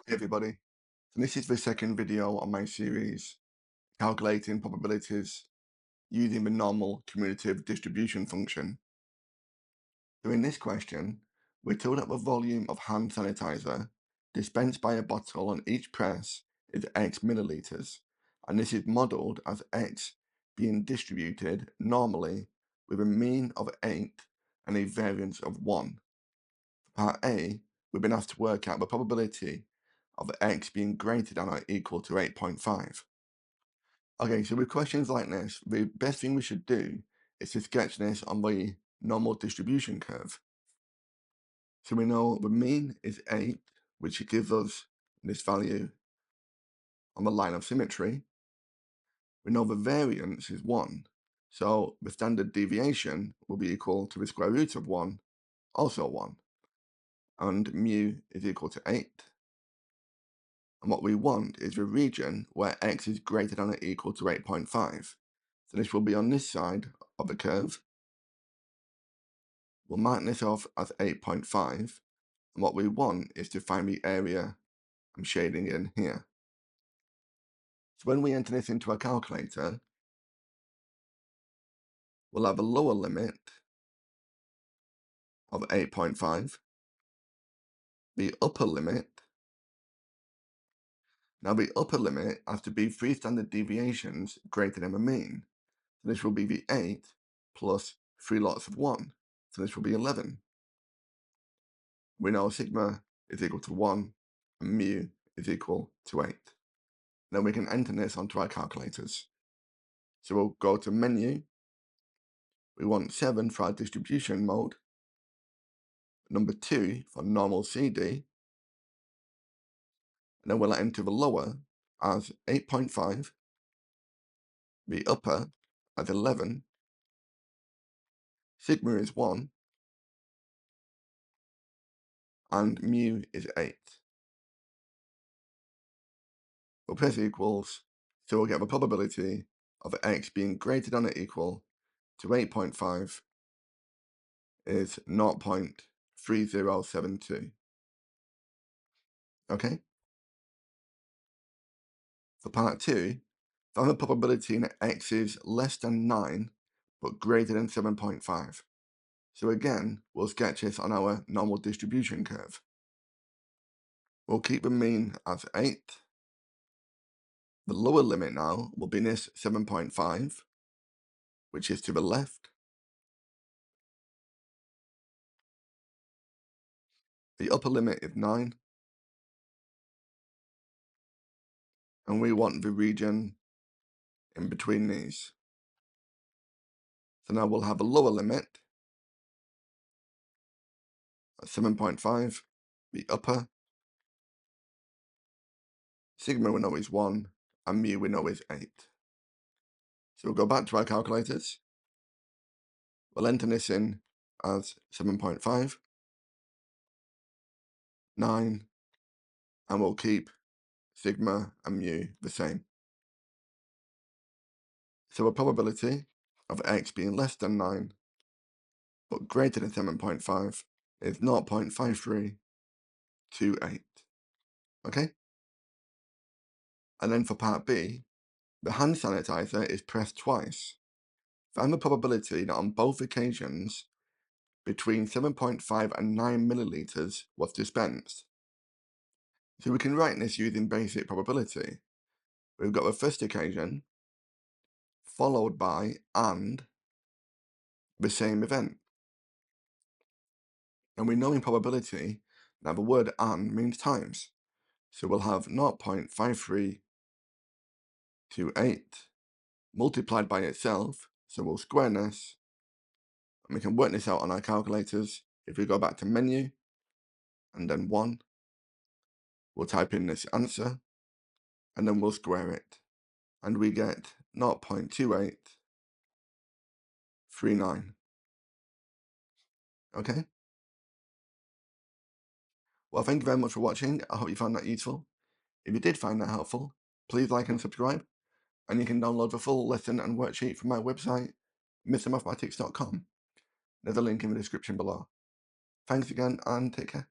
Hey everybody, so this is the second video on my series calculating probabilities using the normal cumulative distribution function. So in this question, we're told that the volume of hand sanitizer dispensed by a bottle on each press is X milliliters, and this is modeled as X being distributed normally with a mean of 8 and a variance of 1. Part A, we've been asked to work out the probability of x being greater than or equal to 8.5. Okay, so with questions like this, the best thing we should do is to sketch this on the normal distribution curve. So we know the mean is 8, which gives us this value on the line of symmetry. We know the variance is 1, so the standard deviation will be equal to the square root of 1, also 1, and mu is equal to 8. And what we want is the region where x is greater than or equal to 8.5. So this will be on this side of the curve. We'll mark this off as 8.5. And what we want is to find the area I'm shading in here. So when we enter this into a calculator, we'll have a lower limit of 8.5, the upper limit. Now the upper limit has to be 3 standard deviations greater than the mean. So this will be the 8 plus 3 lots of 1. So this will be 11. We know sigma is equal to 1 and mu is equal to 8. Then we can enter this onto our calculators. So we'll go to menu. We want 7 for our distribution mode, number 2 for normal CD, and then we'll enter the lower as 8.5, the upper as 11, sigma is 1, and mu is 8. We'll press equals, so we'll get the probability of x being greater than or equal to 8.5 is 0.3072. Okay? For part 2, find the probability that x is less than 9 but greater than 7.5. So again, we'll sketch this on our normal distribution curve. We'll keep the mean as 8. The lower limit now will be this 7.5, which is to the left. The upper limit is 9. And we want the region in between these. So now we'll have a lower limit at 7.5, the upper, sigma we know is 1, and mu we know is 8. So we'll go back to our calculators. We'll enter this in as 7.5, 9, and we'll keep sigma and mu the same. So a probability of x being less than 9 but greater than 7.5 is 0.5328. Okay? And then for part B, the hand sanitizer is pressed twice. Find the probability that on both occasions between 7.5 and 9 milliliters was dispensed. So we can write this using basic probability. We've got the first occasion followed by and the same event. And we know in probability that the word and means times. So we'll have 0.5328 multiplied by itself. So we'll square this and we can work this out on our calculators. If we go back to menu and then 1, we'll type in this answer and then we'll square it. And we get 0.2839. Okay? Well, thank you very much for watching. I hope you found that useful. If you did find that helpful, please like and subscribe. And you can download the full lesson and worksheet from my website, mrmathematics.com. There's a link in the description below. Thanks again and take care.